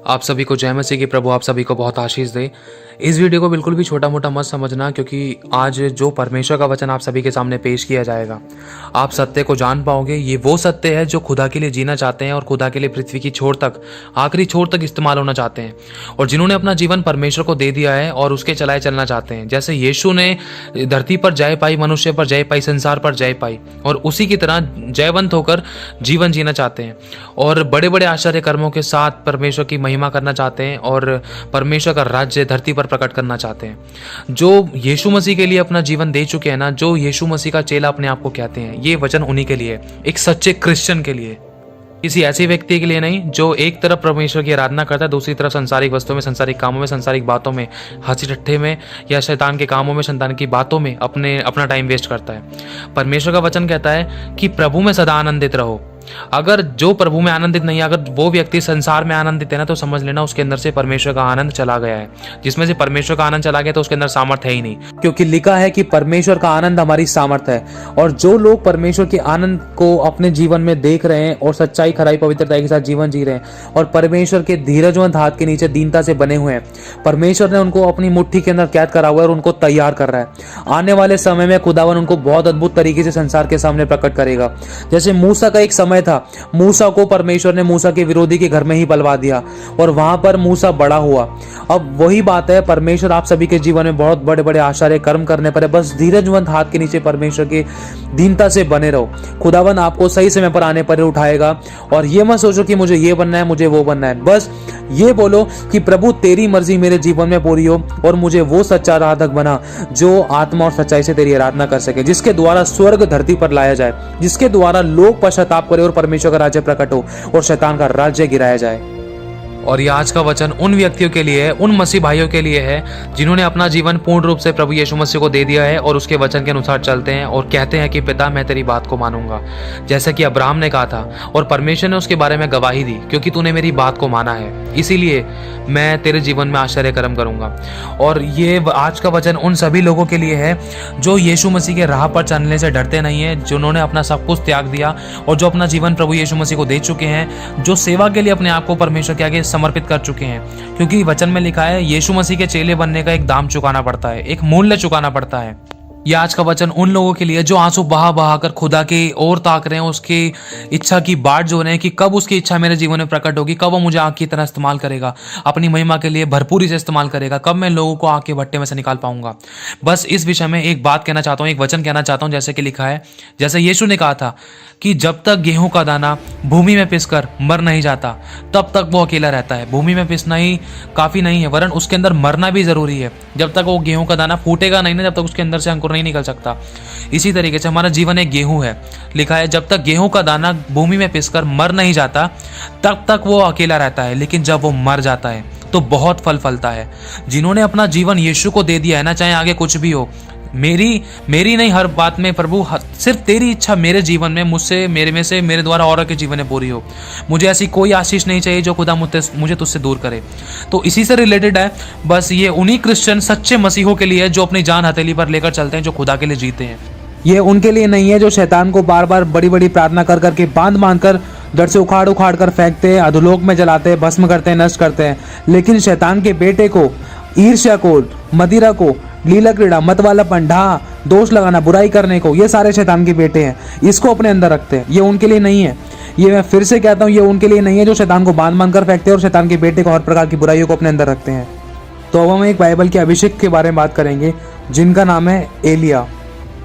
आप सभी को जय मसीह की। प्रभु आप सभी को बहुत आशीष दे। इस वीडियो को बिल्कुल भी छोटा मोटा मत समझना, क्योंकि आज जो परमेश्वर का वचन आप सभी के सामने पेश किया जाएगा, आप सत्य को जान पाओगे। ये वो सत्य है जो खुदा के लिए जीना चाहते हैं और खुदा के लिए पृथ्वी की छोर तक, आखिरी छोर तक इस्तेमाल होना चाहते हैं, और जिन्होंने अपना जीवन परमेश्वर को दे दिया है और उसके चलाए चलना चाहते हैं। जैसे यीशु ने धरती पर जय पाई, मनुष्य पर जय पाई, संसार पर जय पाई, और उसी की तरह जयवंत होकर जीवन जीना चाहते हैं और बड़े बड़े आश्चर्य कर्मों के साथ परमेश्वर की महिमा करना चाहते हैं और परमेश्वर का राज्य धरती पर प्रकट करना चाहते हैं। जो यीशु मसीह के लिए अपना जीवन दे चुके हैं ना, जो यीशु मसीह का चेला अपने आप को कहते हैं, ये वचन उन्हीं के लिए, एक सच्चे क्रिश्चियन के लिए, किसी ऐसे व्यक्ति के लिए नहीं जो एक तरफ परमेश्वर की आराधना करता है, दूसरी तरफ संसारिक वस्तुओं में, संसारिक कामों में, संसारिक बातों में, हंसी ठट्ठे में या शैतान के कामों में, शैतान की बातों में अपना टाइम वेस्ट करता है। परमेश्वर का वचन कहता है कि प्रभु में सदा आनंदित रहो। अगर जो प्रभु में आनंदित नहीं है, अगर वो व्यक्ति संसार में आनंदित है ना, तो समझ लेना उसके अंदर से परमेश्वर का आनंद चला गया है। जिसमें से परमेश्वर का आनंद चला गया तो उसके अंदर सामर्थ्य है ही नहीं, क्योंकि लिखा है कि परमेश्वर का आनंद हमारी सामर्थ्य है। और जो लोग परमेश्वर के आनंद को अपने जीवन में देख रहे हैं और सच्चाई, खराई, पवित्रता के साथ जीवन जी रहे हैं और परमेश्वर के धीरजवंत हाथ के नीचे दीनता से बने हुए हैं, परमेश्वर ने उनको अपनी मुट्ठी के अंदर कैद करा हुआ है और उनको तैयार कर रहा है। आने वाले समय में खुदावन उनको बहुत अद्भुत तरीके से संसार के सामने प्रकट करेगा। जैसे मूसा का एक समय था, मूसा को परमेश्वर ने मूसा के विरोधी के घर में ही पलवा दिया और वहां पर मूसा बड़ा हुआ। अब वही बात है, परमेश्वर आप सभी के जीवन में बहुत बड़े बड़े आश्चर्य कर्म करने पर है। बस धीरजवंत हाथ के नीचे परमेश्वर के दीनता से बने रहो। खुदावन आपको सही समय पर आने पर उठाएगा। और ये मत सोचो कि मुझे ये बनना है, मुझे वो बनना है। बस ये बोलो कि प्रभु तेरी मर्जी मेरे जीवन में पूरी हो और मुझे वो सच्चा आराधक बना जो आत्मा और सच्चाई से तेरी आराधना कर सके, जिसके द्वारा स्वर्ग धरती पर लाया जाए, जिसके द्वारा लोग पश्चाताप करे और परमेश्वर का राज्य प्रकट हो और शैतान का राज्य गिराया जाए। और ये आज का वचन उन व्यक्तियों के लिए है, उन मसीह भाइयों के लिए है, जिन्होंने अपना जीवन पूर्ण रूप से प्रभु यीशु मसीह को दे दिया है और उसके वचन के अनुसार चलते हैं और कहते हैं कि पिता मैं तेरी बात को मानूंगा, जैसा कि अब्राहम ने कहा था। और परमेश्वर ने उसके बारे में गवाही दी, क्योंकि तूने मेरी बात को माना है, इसीलिए मैं तेरे जीवन में आश्चर्य कर्म करूंगा। और ये आज का वचन उन सभी लोगों के लिए है जो यीशु मसीह के राह पर चलने से डरते नहीं है, जिन्होंने अपना सब कुछ त्याग दिया और जो अपना जीवन प्रभु यीशु मसीह को दे चुके हैं, जो सेवा के लिए अपने आप को परमेश्वर के आगे समर्पित कर चुके हैं। क्योंकि वचन में लिखा है यीशु मसीह के चेले बनने का एक दाम चुकाना पड़ता है, एक मूल्य चुकाना पड़ता है। यह आज का वचन उन लोगों के लिए जो आंसू बहा बहा कर खुदा के ओर ताक रहे हैं, उसकी इच्छा की बाट जो रहे हैं कि कब उसकी इच्छा मेरे जीवन में प्रकट होगी, कब वो मुझे आग की तरह इस्तेमाल करेगा, अपनी महिमा के लिए भरपूरी से इस्तेमाल करेगा, कब मैं लोगों को आग के भट्टे में से निकाल पाऊंगा। बस इस विषय में एक बात कहना चाहता हूँ, एक वचन कहना चाहता हूँ, जैसे कि लिखा है, जैसे यीशु ने कहा था कि जब तक गेहूं का दाना भूमि में पिसकर मर नहीं जाता तब तक वो अकेला रहता है। भूमि में पिसना ही काफी नहीं है, वरन उसके अंदर मरना भी जरूरी है। जब तक वो गेहूं का दाना फूटेगा नहीं ना, जब तक उसके अंदर से अंकुर नहीं निकल सकता। इसी तरीके से हमारा जीवन एक गेहूं है। लिखा है जब तक गेहूं का दाना भूमि में पिसकर मर नहीं जाता तब तक वो अकेला रहता है, लेकिन जब वो मर जाता है तो बहुत फल फलता है। जिन्होंने अपना जीवन यीशु को दे दिया है ना, चाहे आगे कुछ भी हो, मेरी नहीं, हर बात में प्रभु सिर्फ तेरी इच्छा मेरे जीवन में, मुझसे, मेरे में से, मेरे द्वारा और के जीवन में पूरी हो। मुझे ऐसी कोई आशीष नहीं चाहिए जो खुदा मुझे तुझसे दूर करे। तो इसी से रिलेटेड है। बस ये उन्हीं क्रिश्चियन सच्चे मसीहों के लिए है जो अपनी जान हथेली पर लेकर चलते हैं, जो खुदा के लिए जीते हैं। ये उनके लिए नहीं है जो शैतान को बार बार बड़ी बड़ी प्रार्थना कर करके बांध कर डर से उखाड़ उखाड़ कर फेंकते हैं, अधोलोक में जलाते हैं, भस्म करते हैं, नष्ट करते हैं। लेकिन शैतान के बेटे को, ईर्ष्या को, मदिरा को, लीला क्रीड़ा, मत वाला पंडा, दोष लगाना, बुराई करने को, ये सारे शैतान के बेटे हैं। इसको अपने अंदर रखते हैं। ये उनके लिए नहीं है। ये मैं फिर से कहता हूँ, ये उनके लिए नहीं है जो शैतान को बांध कर फेंकते हैं और शैतान के बेटे को, हर प्रकार की बुराइयों को अपने अंदर रखते हैं। तो अब हम एक बाइबल के अभिषेक के बारे में बात करेंगे, जिनका नाम है एलिया।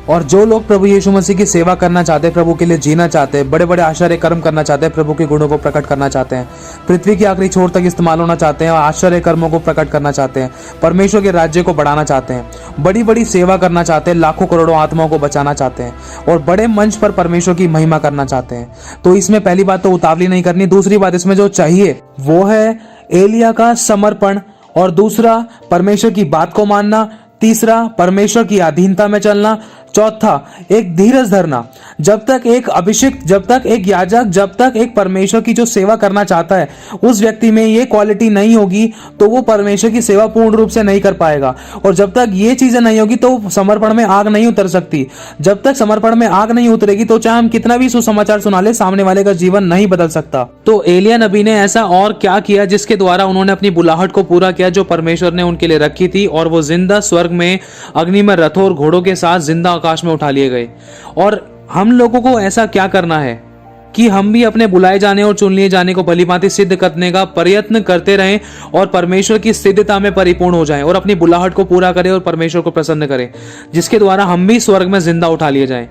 और जो लोग प्रभु यीशु मसीह की सेवा करना चाहते हैं, प्रभु के लिए जीना चाहते हैं, बड़े बड़े आश्चर्य कर्म करना चाहते हैं, प्रभु के गुणों को प्रकट करना चाहते हैं, पृथ्वी की आखिरी छोर तक इस्तेमाल होना चाहते हैं और आश्चर्य कर्मों को प्रकट करना चाहते हैं, परमेश्वर के राज्य को बढ़ाना चाहते हैं, बड़ी बड़ी सेवा करना चाहते हैं, लाखों करोड़ों आत्माओं को बचाना चाहते हैं और बड़े मंच पर परमेश्वर की महिमा करना चाहते हैं, तो इसमें पहली बात तो उतावली नहीं करनी। दूसरी बात इसमें जो चाहिए वो है एलिया का समर्पण, और दूसरा परमेश्वर की बात को मानना, तीसरा परमेश्वर की अधीनता में चलना, चौथा एक धीरज धरना। जब तक एक अभिषिक्त, जब तक एक याजक, जब तक एक परमेश्वर की जो सेवा करना चाहता है उस व्यक्ति में ये क्वालिटी नहीं होगी तो वो परमेश्वर की सेवा पूर्ण रूप से नहीं कर पाएगा। और जब तक ये चीजें नहीं होगी तो समर्पण में आग नहीं उतर सकती। जब तक समर्पण में आग नहीं उतरेगी तो चाहे हम कितना भी सुसमाचार सुना ले, सामने वाले का जीवन नहीं बदल सकता। तो एलिया नबी ने ऐसा और क्या किया जिसके द्वारा उन्होंने अपनी बुलाहट को पूरा किया जो परमेश्वर ने उनके लिए रखी थी, और वो जिंदा स्वर्ग में अग्नि में रथों और घोड़ों के साथ जिंदा आकाश में उठा लिए गए। और हम लोगों को ऐसा क्या करना है कि हम भी अपने बुलाए जाने और चुन लिए जाने को भलीभांति सिद्ध करने का प्रयत्न करते रहें और परमेश्वर की सिद्धता में परिपूर्ण हो जाएं और अपनी बुलाहट को पूरा करें और परमेश्वर को प्रसन्न करें, जिसके द्वारा हम भी स्वर्ग में जिंदा उठा लिए जाएं।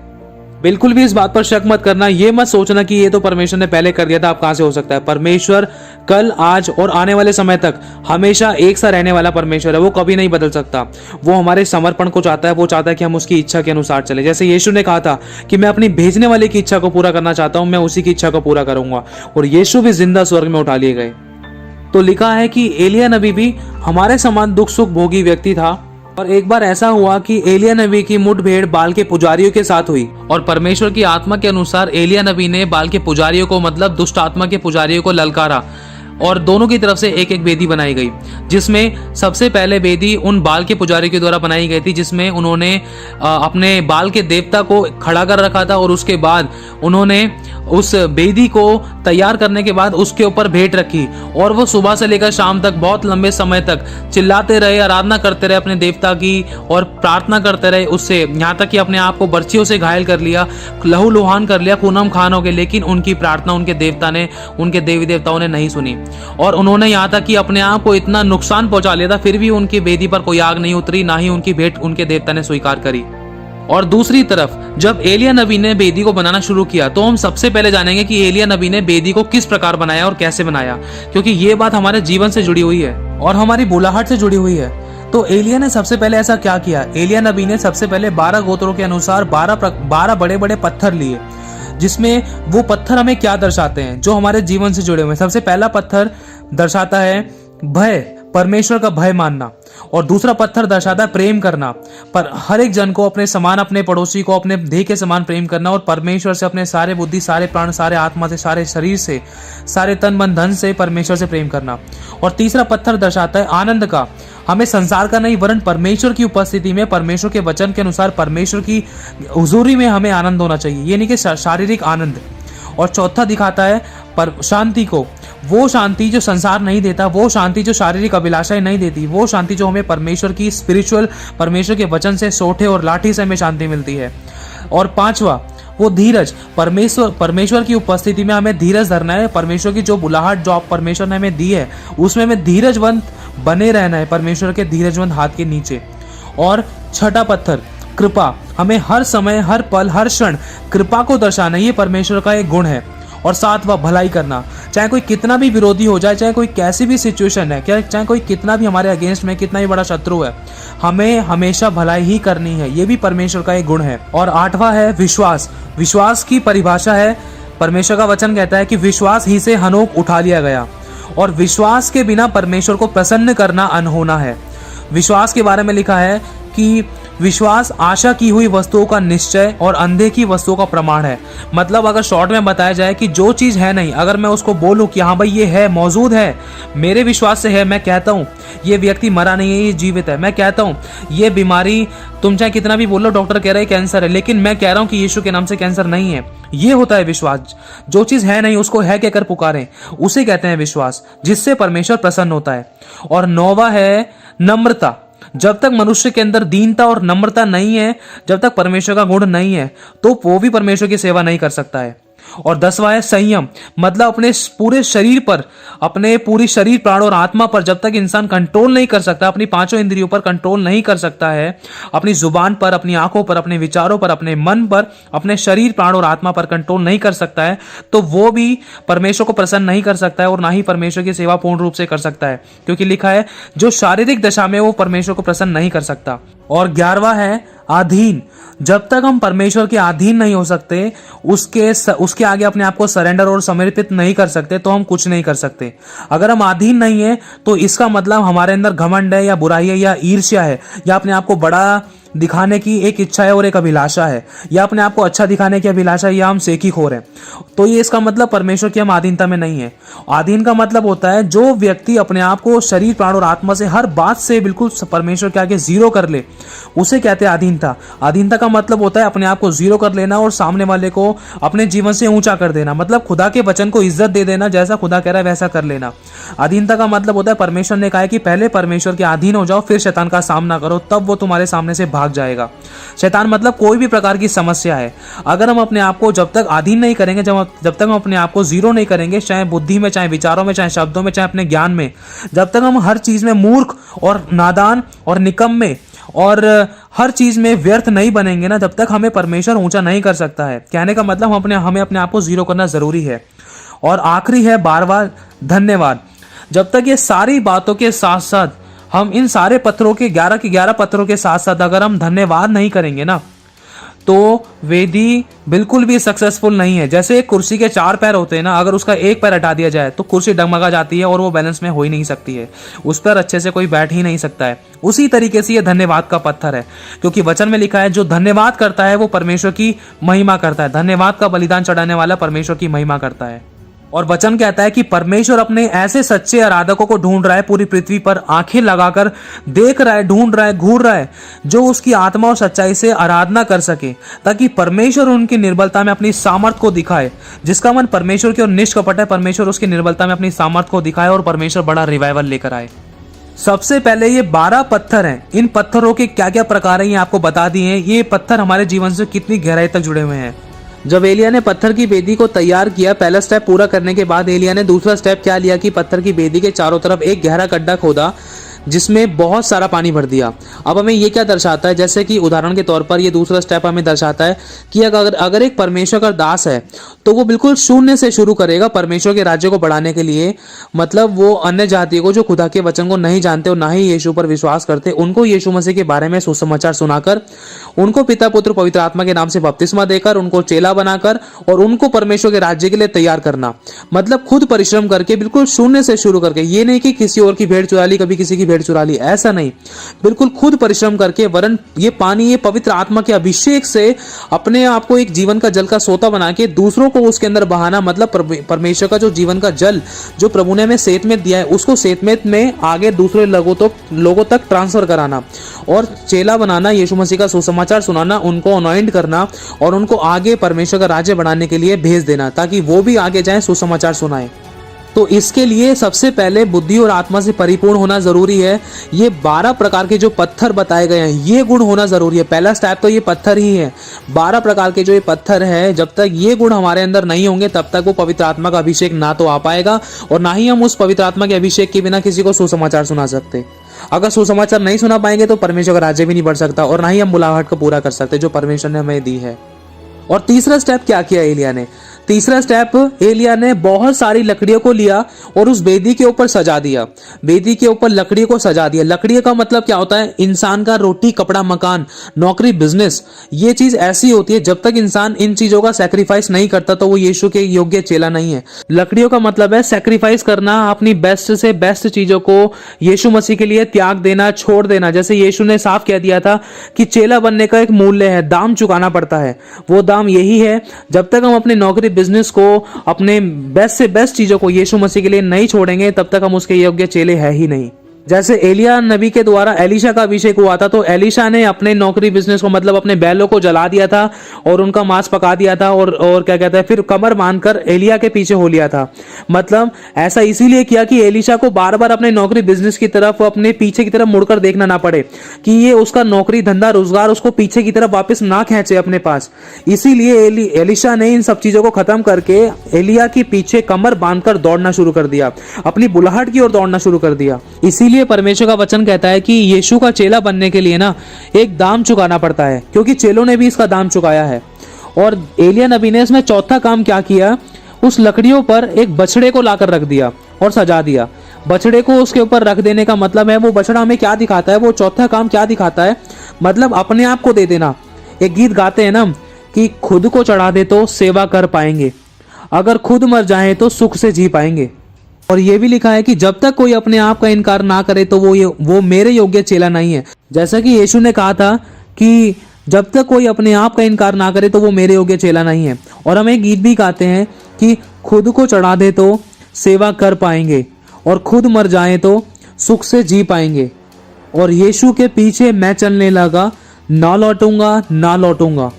बिल्कुल भी इस बात पर शक मत करना, ये मत सोचना कि ये तो परमेश्वर ने पहले कर दिया था, आप कहां से हो सकता है। परमेश्वर कल, आज और आने वाले समय तक हमेशा एक सा रहने वाला परमेश्वर है, वो कभी नहीं बदल सकता। वो हमारे समर्पण को चाहता है, वो चाहता है कि हम उसकी इच्छा के अनुसार चले। जैसे यीशु ने कहा था कि मैं अपनी भेजने वाले की इच्छा को पूरा करना चाहता हूं, मैं उसी की इच्छा को पूरा करूंगा, और यीशु भी जिंदा स्वर्ग में उठा लिए गए। तो लिखा है कि एलिया नबी भी हमारे समान दुख सुख भोगी व्यक्ति था, और एक बार ऐसा हुआ कि एलिया नबी की मुठभेड़ बाल के पुजारियों के साथ हुई, और परमेश्वर की आत्मा के अनुसार एलिया नबी ने बाल के पुजारियों को, मतलब दुष्ट आत्मा के पुजारियों को ललकारा, और दोनों की तरफ से एक एक वेदी बनाई गई, जिसमें सबसे पहले वेदी उन बाल के पुजारियों के द्वारा बनाई गई थी, जिसमें उन्होंने अपने बाल के देवता को खड़ा कर रखा था, और उसके बाद उन्होंने उस वेदी को तैयार करने के बाद उसके ऊपर भेंट रखी, और वो सुबह से लेकर शाम तक बहुत लंबे समय तक चिल्लाते रहे, आराधना करते रहे अपने देवता की, और प्रार्थना करते रहे उससे, यहाँ तक कि अपने आप को बर्छियों से घायल कर लिया, लहू लुहान कर लिया, खूनम खान हो गए, लेकिन उनकी प्रार्थना उनके देवता ने, उनके देवी देवताओं ने नहीं सुनी, और उन्होंने यहाँ तक कि अपने आप को इतना नुकसान पहुंचा लिया था, फिर भी उनकी वेदी पर कोई आग नहीं उतरी, ना ही उनकी भेंट उनके देवता ने स्वीकार करी। और दूसरी तरफ जब एलिया नबी ने वेदी को बनाना शुरू किया, तो हम सबसे पहले जानेंगे कि एलिया नबी ने वेदी को किस प्रकार बनाया और कैसे बनाया, क्योंकि ये बात हमारे जीवन से जुड़ी हुई है और हमारी बुलाहट से जुड़ी हुई है। तो एलिया ने सबसे पहले ऐसा क्या किया? एलिया नबी ने सबसे पहले 12 गोत्रों के अनुसार 12 बड़े बड़े पत्थर लिए, जिसमें वो पत्थर हमें क्या दर्शाते हैं, जो हमारे जीवन से जुड़े हुए हैं। सबसे पहला पत्थर दर्शाता है भय, परमेश्वर का भय मानना, और दूसरा पत्थर दर्शाता है प्रेम करना, पर हर एक जन को अपने समान, अपने पड़ोसी को अपने देह के समान प्रेम करना, और परमेश्वर से अपने सारे बुद्धि, सारे प्राण, सारे आत्मा से, सारे शरीर से, सारे तन मन धन से परमेश्वर से प्रेम करना। और तीसरा पत्थर दर्शाता है आनंद का, हमें संसार का नहीं वरन परमेश्वर की उपस्थिति में, परमेश्वर के वचन के अनुसार, परमेश्वर की हुजूरी में हमें आनंद होना चाहिए, ये नहीं कि शारीरिक आनंद। और चौथा दिखाता है पर शांति को, वो शांति जो संसार नहीं देता, वो शांति जो शारीरिक अभिलाषाएं नहीं देती, वो शांति जो हमें परमेश्वर की स्पिरिचुअल, परमेश्वर के वचन से, सोठे और लाठी से हमें शांति मिलती है। और पांचवा वो धीरज, परमेश्वर की उपस्थिति में हमें धीरज धरना है, परमेश्वर की जो बुलाहट जो परमेश्वर ने हमें दी है उसमें हमें धीरजवंत बने रहना है, परमेश्वर के धीरजवंत हाथ के नीचे। और छठा पत्थर कृपा, हमें हर समय, हर पल, हर क्षण कृपा को दर्शाना, ये परमेश्वर का एक गुण है। और सातवां भलाई करना, चाहे कोई कितना भी विरोधी हो जाए, चाहे कोई कैसी भी सिचुएशन है, चाहे कोई कितना भी हमारे अगेंस्ट में, कितना भी बड़ा शत्रु है, हमें हमेशा भलाई ही करनी है, ये भी परमेश्वर का एक गुण है। और आठवां है विश्वास। विश्वास की परिभाषा है, परमेश्वर का वचन कहता है कि विश्वास ही से हनोक उठा लिया गया, और विश्वास के बिना परमेश्वर को प्रसन्न करना अनहोना है। विश्वास के बारे में लिखा है कि विश्वास आशा की हुई वस्तुओं का निश्चय और अनदेखी वस्तुओं का प्रमाण है। मतलब अगर शॉर्ट में बताया जाए कि जो चीज है नहीं, अगर मैं उसको बोलूं कि हाँ भाई ये है, मौजूद है, मेरे विश्वास से है, मैं कहता हूँ ये व्यक्ति मरा नहीं है, ये जीवित है, मैं कहता हूँ ये बीमारी, तुम चाहे कितना भी बोलो, डॉक्टर कह रहे हैं कैंसर है, लेकिन मैं कह रहा हूँ कि यीशु के नाम से कैंसर नहीं है, ये होता है विश्वास। जो चीज है नहीं उसको है कहकर पुकारें, उसे कहते हैं विश्वास, जिससे परमेश्वर प्रसन्न होता है। और नौवां है नम्रता। जब तक मनुष्य के अंदर दीनता और नम्रता नहीं है, जब तक परमेश्वर का गुण नहीं है, तो वो भी परमेश्वर की सेवा नहीं कर सकता है। और 10वां है संयम। मतलब अपने पूरे शरीर पर, अपने पूरी शरीर, प्राण और आत्मा पर जब तक इंसान कंट्रोल नहीं कर सकता, अपनी पांचों इंद्रियों पर कंट्रोल नहीं कर सकता है, अपनी जुबान पर, अपनी आंखों पर, अपने विचारों पर, अपने मन पर, अपने शरीर, प्राण और आत्मा पर कंट्रोल नहीं कर सकता है, तो वो भी परमेश्वर को प्रसन्न नहीं कर सकता है और ना ही परमेश्वर की सेवा पूर्ण रूप से कर सकता है, क्योंकि लिखा है जो शारीरिक दशा में वो परमेश्वर को प्रसन्न नहीं कर सकता। और 11वां है अधीन। जब तक हम परमेश्वर के अधीन नहीं हो सकते, उसके आगे अपने आप को सरेंडर और समर्पित नहीं कर सकते, तो हम कुछ नहीं कर सकते। अगर हम अधीन नहीं है तो इसका मतलब हमारे अंदर घमंड है, या बुराई है, या ईर्ष्या है, या अपने आप को बड़ा दिखाने की एक इच्छा है और एक अभिलाषा है, या अपने आप को अच्छा दिखाने की अभिलाषा है, या हम सेखीखोर हैं, तो ये इसका मतलब परमेश्वर की हम अधीनता में नहीं है। अधीन का मतलब होता है जो व्यक्ति अपने आप को शरीर, प्राण और आत्मा से हर बात से बिल्कुल परमेश्वर के आगे जीरो कर ले, उसे कहते हैं अधीनता। अधीनता का मतलब होता है अपने आप को जीरो कर लेना और सामने वाले को अपने जीवन से ऊंचा कर देना, मतलब खुदा के वचन को इज्जत दे देना, जैसा खुदा कह रहा है वैसा कर लेना। अधीनता का मतलब होता है परमेश्वर ने कहा है कि पहले परमेश्वर के अधीन हो जाओ, फिर शैतान का सामना करो, तब वो तुम्हारे सामने से भाग जाएगा। शैतान मतलब कोई भी प्रकार की समस्या है, अगर हम अपने आप को जब तक अधीन नहीं करेंगे, जब तक हम अपने आप को जीरो नहीं करेंगे, चाहे बुद्धि में, चाहे विचारों में, चाहे शब्दों में, चाहे अपने ज्ञान में, जब तक हम हर चीज में मूर्ख और नादान और निकम्मे और हर चीज में व्यर्थ नहीं बनेंगे ना, जब तक हमें परमेश्वर ऊंचा नहीं कर सकता है। कहने का मतलब हमें अपने आप को जीरो करना जरूरी है। और आखिरी है 12वां, धन्यवाद। जब तक ये सारी बातों के साथ साथ हम इन सारे पत्थरों के 11 पत्थरों के साथ साथ अगर हम धन्यवाद नहीं करेंगे ना, तो वेदी बिल्कुल भी सक्सेसफुल नहीं है। जैसे एक कुर्सी के 4 पैर होते हैं ना, अगर उसका एक पैर हटा दिया जाए तो कुर्सी डगमगा जाती है और वो बैलेंस में हो ही नहीं सकती है, उस पर अच्छे से कोई बैठ ही नहीं सकता है। उसी तरीके से ये धन्यवाद का पत्थर है, क्योंकि वचन में लिखा है जो धन्यवाद करता है वो परमेश्वर की महिमा करता है। धन्यवाद का बलिदान चढ़ाने वाला परमेश्वर की महिमा करता है। और वचन कहता है कि परमेश्वर अपने ऐसे सच्चे आराधकों को ढूंढ रहा है, पूरी पृथ्वी पर आंखें लगाकर देख रहा है, ढूंढ रहा है, घूर रहा है, जो उसकी आत्मा और सच्चाई से आराधना कर सके, ताकि परमेश्वर उनकी निर्बलता में अपनी सामर्थ को दिखाए। जिसका मन परमेश्वर की ओर निष्कपट है, परमेश्वर उसकी निर्बलता में अपनी सामर्थ को दिखाए और परमेश्वर बड़ा रिवाइवल लेकर आए। सबसे पहले ये 12 पत्थर हैं। इन पत्थरों के क्या क्या प्रकार हैं ये आपको बता दिए हैं। ये पत्थर हमारे जीवन से कितनी गहराई तक जुड़े हुए हैं। जब एलिया ने पत्थर की बेदी को तैयार किया, पहला स्टेप पूरा करने के बाद एलिया ने दूसरा स्टेप क्या लिया कि पत्थर की बेदी के चारों तरफ एक गहरा गड्ढा खोदा, जिसमें बहुत सारा पानी भर दिया। अब हमें ये क्या दर्शाता है, जैसे कि उदाहरण के तौर पर ये दूसरा स्टेप हमें दर्शाता है कि अगर एक परमेश्वर का दास है तो वो बिल्कुल शून्य से शुरू करेगा परमेश्वर के राज्य को बढ़ाने के लिए। मतलब वो अन्य जातियों को जो खुदा के वचन को नहीं जानते और ना ही यीशु पर विश्वास करते, उनको यीशु मसीह के बारे में सुसमाचार सुनाकर, उनको पिता, पुत्र, पवित्र आत्मा के नाम से बपतिस्मा देकर, उनको चेला बनाकर और उनको परमेश्वर के राज्य के लिए तैयार करना। मतलब खुद परिश्रम करके, बिल्कुल शून्य से शुरू करके। ये नहीं कि किसी और की भेड़ चुरा ली, कभी किसी की भेड़ चुरा ली, ऐसा नहीं। बिल्कुल खुद परिश्रम करके, वरन ये पानी, ये पवित्र आत्मा के अभिषेक से अपने आप को एक जीवन का जल का सोता बना के दूसरों को उसके अंदर बहाना। मतलब परमेश्वर का जो जीवन का जल जो प्रभु ने हमें सेतमेत दिया है, उसको सेतमेत में आगे दूसरे लोगों तक ट्रांसफर कराना और चेला बनाना, यीशु मसीह का सुसमाचार सुनाना, उनको अनॉइंट करना और उनको आगे परमेश्वर का राज्य बढ़ाने के लिए भेज देना, ताकि वो भी आगे जाएं, सुसमाचार सुनाएं। तो इसके लिए सबसे पहले बुद्धि और आत्मा से परिपूर्ण होना जरूरी है। ये 12 प्रकार के जो पत्थर बताए गए हैं, ये गुण होना जरूरी है। पहला स्टेप तो ये पत्थर ही है। 12 प्रकार के जो ये पत्थर है, जब तक ये गुण हमारे अंदर नहीं होंगे तब तक वो पवित्र आत्मा का अभिषेक ना तो आ पाएगा और ना ही हम उस पवित्र आत्मा के अभिषेक के बिना किसी को सुसमाचार सुना सकते। अगर सुसमाचार नहीं सुना पाएंगे तो परमेश्वर का राज्य भी नहीं बढ़ सकता और ना ही हम बुलाहट को पूरा कर सकते जो परमेश्वर ने हमें दी है। और तीसरा स्टेप क्या किया एलिया ने? तीसरा स्टेप, एलिया ने बहुत सारी लकड़ियों को लिया और उस वेदी के ऊपर सजा दिया। वेदी के ऊपर लकड़ी को सजा दिया। लकड़ी का मतलब क्या होता है? इंसान का रोटी, कपड़ा, मकान, नौकरी, बिजनेस, ये चीज ऐसी होती है जब तक इंसान इन चीजों का सैक्रिफाइस नहीं करता तो वो यीशु के योग्य चेला नहीं है। लकड़ियों का मतलब है सैक्रिफाइस करना, अपनी बेस्ट से बेस्ट चीजों को यीशु मसीह के लिए त्याग देना, छोड़ देना। जैसे यीशु ने साफ कह दिया था कि चेला बनने का एक मूल्य है, दाम चुकाना पड़ता है। वो दाम यही है, जब तक हम अपनी नौकरी, बिजनेस को, अपने बेस्ट से बेस्ट चीजों को यीशु मसीह के लिए नहीं छोड़ेंगे तब तक हम उसके योग्य चेले हैं ही नहीं। जैसे एलिया नबी के द्वारा एलीशा का अभिषेक हुआ था तो एलीशा ने अपने नौकरी, बिजनेस को, मतलब अपने बैलों को जला दिया था और उनका मांस पका दिया था और क्या कहते हैं, फिर कमर बांधकर एलिया के पीछे हो लिया था। मतलब ऐसा इसीलिए किया कि एलीशा को बार बार अपने नौकरी, बिजनेस की तरफ, अपने पीछे की तरफ मुड़कर देखना ना पड़े, कि ये उसका नौकरी, धंधा, रोजगार उसको पीछे की तरफ वापस ना खींचे अपने पास। इसीलिए एलीशा ने इन सब चीजों को खत्म करके एलिया के पीछे कमर बांधकर दौड़ना शुरू कर दिया, अपनी बुलाहट की ओर दौड़ना शुरू कर दिया। इसीलिए परमेश्वर का वचन कहता है कि यीशु का चेला बनने के लिए ना एक दाम चुकाना पड़ता है, क्योंकि चेलों ने भी इसका दाम चुकाया है। और एलिया नबी ने इसमें चौथा काम क्या किया? उस लकड़ियों पर एक बछड़े को लाकर रख दिया और सजा दिया। बछड़े को उसके ऊपर रख देने का मतलब है, वो बछड़ा हमें क्या दिखाता है? वो चौथा काम क्या दिखाता है? मतलब अपने आप को दे देना। एक गीत गाते हैं ना कि खुद को चढ़ा दे तो सेवा कर पाएंगे, अगर खुद मर जाए तो सुख से जी पाएंगे। और ये भी लिखा है कि जब तक कोई अपने आप का इनकार ना करे तो वो मेरे योग्य चेला नहीं है। जैसा कि यीशु ने कहा था कि जब तक कोई अपने आप का इनकार ना करे तो वो मेरे योग्य चेला नहीं है। और हम एक गीत भी गाते हैं कि खुद को चढ़ा दे तो सेवा कर पाएंगे, और खुद मर जाए तो सुख से जी पाएंगे। और यीशु के पीछे मैं चलने लगा, ना लौटूंगा ना लौटूंगा।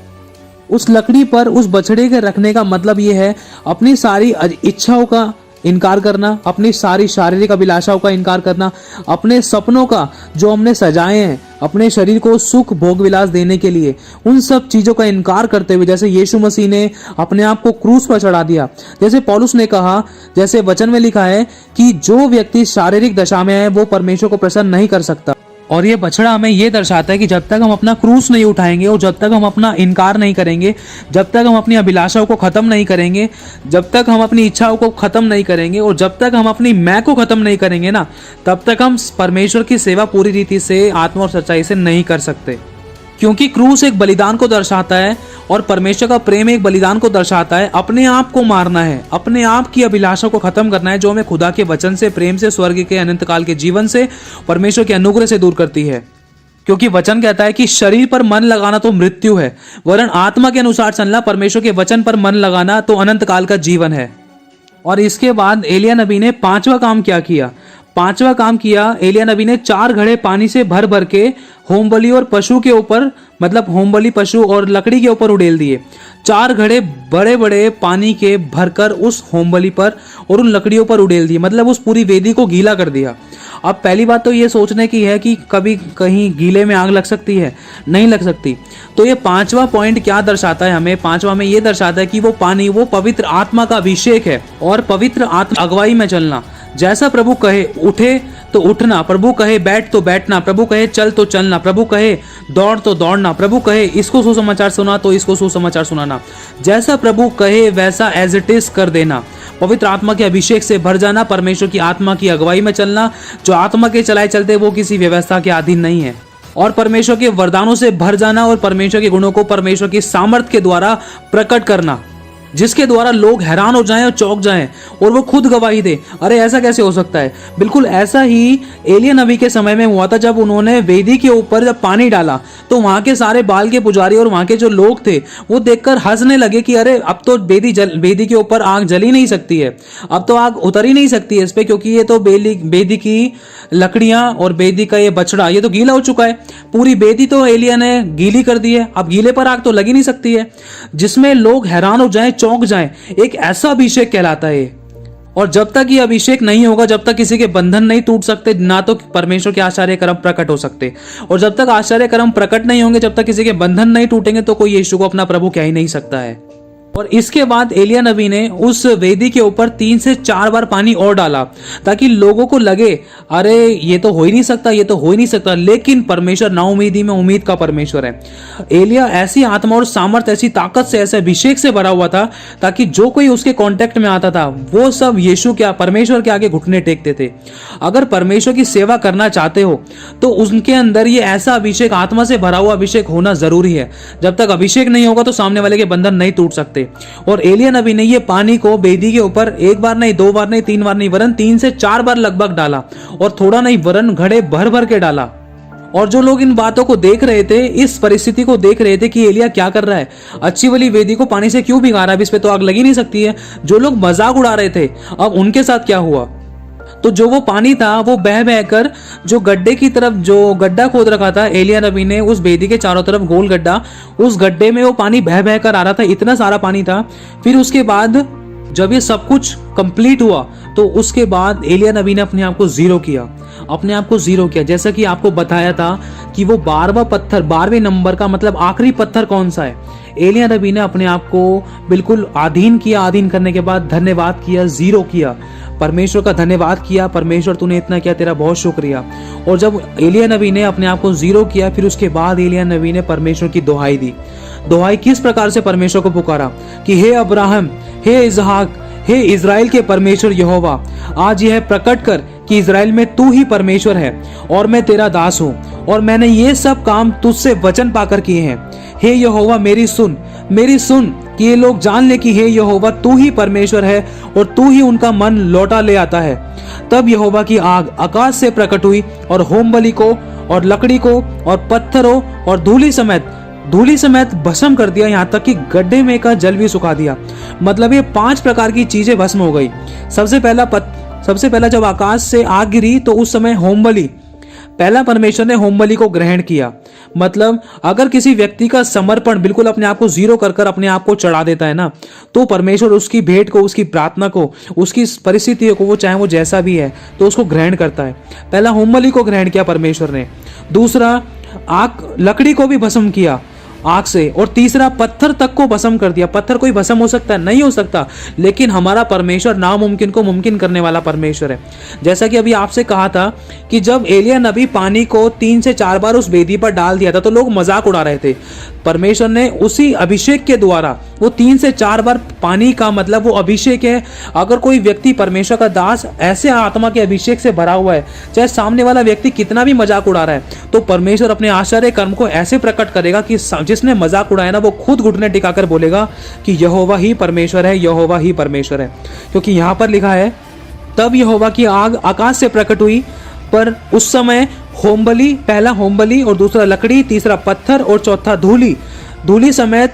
उस लकड़ी पर उस बछड़े के रखने का मतलब ये है अपनी सारी इच्छाओं का इनकार करना, अपनी सारी शारीरिक अभिलाषाओं का इनकार करना, अपने सपनों का जो हमने सजाए हैं अपने शरीर को सुख भोग विलास देने के लिए, उन सब चीजों का इनकार करते हुए जैसे यीशु मसीह ने अपने आप को क्रूस पर चढ़ा दिया। जैसे पौलुस ने कहा, जैसे वचन में लिखा है कि जो व्यक्ति शारीरिक दशा में है वो परमेश्वर को प्रसन्न नहीं कर सकता। और ये बछड़ा हमें ये दर्शाता है कि जब तक हम अपना क्रूस नहीं उठाएंगे और जब तक हम अपना इनकार नहीं करेंगे, जब तक हम अपनी अभिलाषाओं को खत्म नहीं करेंगे, जब तक हम अपनी इच्छाओं को खत्म नहीं करेंगे और जब तक हम अपनी मैं को खत्म नहीं करेंगे ना, तब तक हम परमेश्वर की सेवा पूरी रीति से आत्मा और सच्चाई से नहीं कर सकते। क्योंकि क्रूस एक बलिदान को दर्शाता है और परमेश्वर का प्रेम एक बलिदान को दर्शाता है। अपने आप को मारना है, अपने आप की अभिलाषा को खत्म करना है, जो हमें खुदा के वचन से, प्रेम से, स्वर्ग के अनंत काल के जीवन से, परमेश्वर के अनुग्रह से दूर करती है। क्योंकि वचन कहता है कि शरीर पर मन लगाना तो मृत्यु है, वरन आत्मा के अनुसार चलना, परमेश्वर के वचन पर मन लगाना तो अनंत काल का जीवन है। और इसके बाद एलिया नबी ने पांचवा काम क्या किया? पांचवा काम किया, एलिया नबी ने 4 घड़े पानी से भर भर के होम बलि और पशु के ऊपर, मतलब होम बलि, पशु और लकड़ी के ऊपर उड़ेल दिए। 4 घड़े बड़े बड़े पानी के भरकर उस होम बलि पर और उन लकड़ियों पर उड़ेल दिए, मतलब उस पूरी वेदी को गीला कर दिया। अब पहली बात तो ये सोचने की है कि कभी कहीं गीले में आग लग सकती है, नहीं लग सकती। तो ये 5वां पॉइंट क्या दर्शाता है हमें? 5वां में ये दर्शाता है कि वो पानी वो पवित्र आत्मा का अभिषेक है और पवित्र आत्मा अगुवाई में चलना। जैसा प्रभु कहे उठे तो उठना, प्रभु कहे बैठ तो बैठना, प्रभु कहे चल तो चलना, प्रभु कहे दौड़ तो दौड़ना, प्रभु कहे इसको सुसमाचार सुना तो इसको सुसमाचार सुनाना। जैसा प्रभु कहे वैसा एज इट इज कर देना। पवित्र आत्मा के अभिषेक से भर जाना, परमेश्वर की आत्मा की अगुवाई में चलना। जो आत्मा के चलाए चलते वो किसी व्यवस्था के अधीन नहीं है। और परमेश्वर के वरदानों से भर जाना और परमेश्वर के गुणों को परमेश्वर की सामर्थ के द्वारा प्रकट करना, जिसके द्वारा लोग हैरान हो जाएं और चौंक जाएं और वो खुद गवाही दे, अरे ऐसा कैसे हो सकता है। बिल्कुल ऐसा ही एलिया नबी के समय में हुआ था। जब उन्होंने वेदी के ऊपर जब पानी डाला तो वहां के सारे बाल के पुजारी और वहां के जो लोग थे वो देखकर हंसने लगे कि अरे अब तो वेदी के ऊपर आग जल ही नहीं सकती है, अब तो आग उतर ही नहीं सकती है इस पे, क्योंकि ये तो वेदी की लकड़ियां और वेदी का ये बछड़ा ये तो गीला हो चुका है। पूरी वेदी तो एलिया ने गीली कर दी है, अब गीले पर आग तो लग ही नहीं सकती है। जिसमें लोग हैरान हो जाएं, चौंक जाएं, एक ऐसा अभिषेक कहलाता है। और जब तक ये अभिषेक नहीं होगा, जब तक किसी के बंधन नहीं टूट सकते, ना तो परमेश्वर के आश्चर्य कर्म प्रकट हो सकते। और जब तक आश्चर्य कर्म प्रकट नहीं होंगे, जब तक किसी के बंधन नहीं टूटेंगे, तो कोई यीशु को अपना प्रभु कह ही नहीं सकता है। और इसके बाद एलिया नबी ने उस वेदी के ऊपर 3 से 4 बार पानी और डाला, ताकि लोगों को लगे अरे ये तो हो ही नहीं सकता, ये तो हो ही नहीं सकता। लेकिन परमेश्वर नाउमीदी में उम्मीद का परमेश्वर है। एलिया ऐसी आत्मा और सामर्थ, ऐसी ताकत से, ऐसे अभिषेक से भरा हुआ था, ताकि जो कोई उसके कांटेक्ट में आता था वो सब यीशु क्या परमेश्वर के आगे घुटने टेकते थे। अगर परमेश्वर की सेवा करना चाहते हो तो उनके अंदर ये ऐसा अभिषेक, आत्मा से भरा हुआ अभिषेक होना जरूरी है। जब तक अभिषेक नहीं होगा तो सामने वाले के बंधन नहीं टूट सकते। और एलिया नबी ने ये पानी को वेदी के ऊपर 1 बार नहीं, 2 बार नहीं, 3 बार नहीं, वरन 3 से 4 बार लगभग डाला। और थोड़ा नहीं, वरन घड़े भर भर के डाला। और जो लोग इन बातों को देख रहे थे, इस परिस्थिति को देख रहे थे कि एलिया क्या कर रहा है, अच्छी वाली वेदी को पानी से क्यों भिगा रहा है, इस पे तो आग लगी नहीं सकती है। जो लोग मजाक उड़ा रहे थे, अब उनके साथ क्या हुआ? तो जो वो पानी था वो बह बह कर जो गड्ढे की तरफ, जो गड्ढा खोद रखा था एलिया नबी ने उस वेदी के चारों तरफ गोल गड्ढा, उस गड्ढे में वो पानी बह बह कर आ रहा था। इतना सारा पानी था। फिर उसके बाद जब ये सब कुछ कंप्लीट हुआ तो उसके बाद एलिया नबी ने अपने आप को जीरो किया, अपने आप को जीरो किया। जैसा कि आपको बताया था कि वो 12वां पत्थर, 12वें नंबर का मतलब आखिरी पत्थर कौन सा है, एलिया नबी ने अपने आप को बिल्कुल अधीन किया। अधीन करने के बाद धन्यवाद किया, जीरो किया, परमेश्वर का धन्यवाद किया, परमेश्वर तूने इतना किया, तेरा बहुत शुक्रिया। और जब एलिया नबी ने अपने आप को जीरो किया, फिर उसके बाद एलिया नबी ने परमेश्वर की दुहाई दी। दुहाई किस प्रकार से परमेश्वर को पुकारा कि हे अब्राहम, हे इसहाक, हे इज़राइल के परमेश्वर यहोवा, आज यह प्रकट कर कि इज़राइल में तू ही परमेश्वर है और मैं तेरा दास हूँ और मैंने ये सब काम तुझसे वचन पाकर किए हैं। हे यहोवा मेरी सुन कि ये लोग जान ले कि हे यहोवा तू ही परमेश्वर है और तू ही उनका मन लौटा ले आता है। तब यहोवा की आग आकाश से प्रकट हुई और होम बलि को और लकड़ी को और पत्थरों और धूली समेत भस्म कर दिया, यहाँ तक कि गड्ढे में का जल भी सुखा दिया। मतलब ये 5 प्रकार की चीजें भस्म हो गई। सबसे पहला जब आकाश से आग गिरी तो उस समय पहला परमेश्वर ने होम बलि को ग्रहण किया। मतलब अगर किसी व्यक्ति का समर्पण बिल्कुल अपने आप को जीरो कर अपने आप को चढ़ा देता है ना, तो परमेश्वर उसकी भेंट को, उसकी प्रार्थना को, उसकी परिस्थितियों को, वो चाहे वो जैसा भी है, तो उसको ग्रहण करता है। पहला होम बलि को ग्रहण किया परमेश्वर ने, दूसरा लकड़ी को भी भस्म किया आग से, और तीसरा पत्थर तक को भस्म कर दिया। पत्थर कोई भस्म हो सकता है? नहीं हो सकता, लेकिन हमारा परमेश्वर नामुमकिन को मुमकिन करने वाला परमेश्वर है। जैसा कि अभी आपसे कहा था कि जब एलिया नबी पानी को 3 से 4 बार उस वेदी पर डाल दिया था तो लोग मजाक उड़ा रहे थे। परमेश्वर ने उसी अभिषेक के द्वारा वो 3 से 4 बार, पानी का मतलब वो अभिषेक है। अगर कोई व्यक्ति परमेश्वर का दास ऐसे आत्मा के अभिषेक से भरा हुआ है, चाहे सामने वाला व्यक्ति कितना भी मजाक उड़ा रहा है, तो परमेश्वर अपने आश्चर्य कर्म को ऐसे प्रकट करेगा कि जिसने मजाक उड़ाया ना, वो खुद घुटने टिकाकर बोलेगा कि यहोवा ही परमेश्वर है, यहोवा ही परमेश्वर है। क्योंकि यहां पर लिखा है, तब यहोवा की आग आकाश से प्रकट हुई, पर उस समय होम बलि, पहला होम बलि और दूसरा लकड़ी, तीसरा पत्थर और चौथा धूली समेत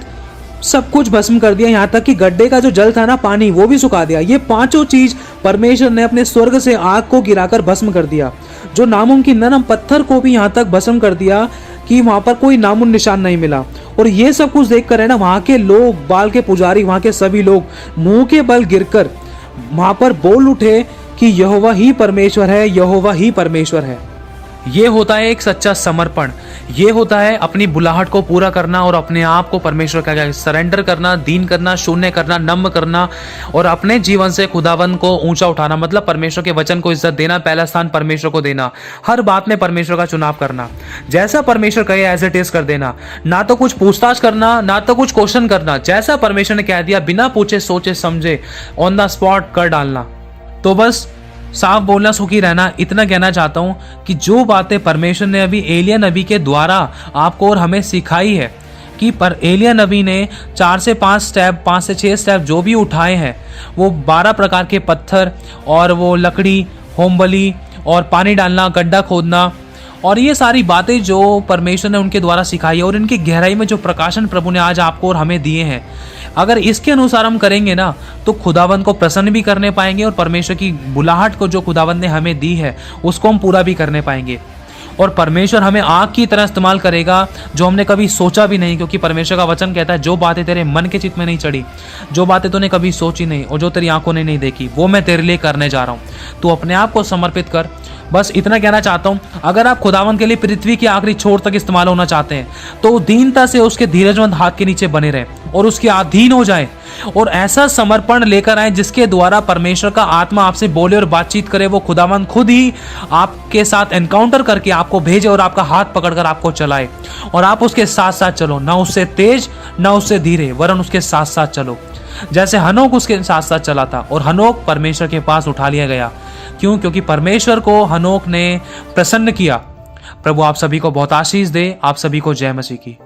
सब कुछ भस्म कर दिया। यहाँ तक कि गड्ढे का जो जल था ना, पानी, वो भी सुखा दिया। ये 5 चीज परमेश्वर ने अपने स्वर्ग से आग को गिराकर भस्म कर दिया। जो नामुमकिन ना, पत्थर को भी यहाँ तक भस्म कर दिया कि वहां पर कोई नामो निशान नहीं मिला। और ये सब कुछ देखकर है ना, वहां के लोग, बाल के पुजारी, वहां के सभी लोग मुंह के बल गिरकर वहां पर बोल उठे कि यहोवा ही परमेश्वर है, यहोवा ही परमेश्वर है। ये होता है एक सच्चा समर्पण। ये होता है अपनी बुलाहट को पूरा करना और अपने आप को परमेश्वर का सरेंडर करना, दीन करना, शून्य करना, नम्र करना और अपने जीवन से खुदावन को ऊंचा उठाना। मतलब परमेश्वर के वचन को इज्जत देना, पहला स्थान परमेश्वर को देना, हर बात में परमेश्वर का चुनाव करना, जैसा परमेश्वर कहे एज इट इज कर देना, ना तो कुछ पूछताछ करना, ना तो कुछ क्वेश्चन करना। जैसा परमेश्वर ने कह दिया, बिना पूछे सोचे समझे ऑन द स्पॉट कर डालना। तो बस साफ बोलना, सुखी रहना, इतना कहना चाहता हूं कि जो बातें परमेश्वर ने अभी एलिया नबी के द्वारा आपको और हमें सिखाई है, कि पर एलिया नबी ने 4 से 5 स्टेप, 5 से 6 स्टेप जो भी उठाए हैं, वो 12 प्रकार के पत्थर और वो लकड़ी, होम बलि और पानी डालना, गड्ढा खोदना, और ये सारी बातें जो परमेश्वर ने उनके द्वारा सिखाई है और इनकी गहराई में जो प्रकाशन प्रभु ने आज आपको और हमें दिए हैं, अगर इसके अनुसार हम करेंगे ना, तो खुदावंद को प्रसन्न भी करने पाएंगे और परमेश्वर की बुलाहट को जो खुदावंद ने हमें दी है उसको हम पूरा भी करने पाएंगे। और परमेश्वर हमें आग की तरह इस्तेमाल करेगा, जो हमने कभी सोचा भी नहीं। क्योंकि परमेश्वर का वचन कहता है, जो बातें तेरे मन के चित्त में नहीं चढ़ी, जो बातें तूने कभी सोची नहीं और जो तेरी आंखों ने नहीं देखी, वो मैं तेरे लिए करने जा रहा हूँ। तो अपने आप को समर्पित कर। बस इतना कहना चाहता हूँ, अगर आप खुदावंद के लिए पृथ्वी के आखिरी छोर तक इस्तेमाल होना चाहते हैं, तो दीनता से उसके धीरजमंद हाथ के नीचे बने रहें और उसके अधीन हो जाएं और ऐसा समर्पण लेकर आए जिसके द्वारा परमेश्वर का आत्मा आपसे बोले और बातचीत करे। वो खुदावंद खुद ही आपके साथ एनकाउंटर करके आपको भेजे और आपका हाथ पकड़कर आपको चलाए और आप उसके साथ साथ चलो, ना उससे तेज ना उससे धीरे, वरन उसके साथ साथ चलो। जैसे हनोक उसके साथ साथ चला था और हनोक परमेश्वर के पास उठा लिया गया। क्यों? क्योंकि परमेश्वर को हनोक ने प्रसन्न किया। प्रभु आप सभी को बहुत आशीष दे। आप सभी को जय मसीह की।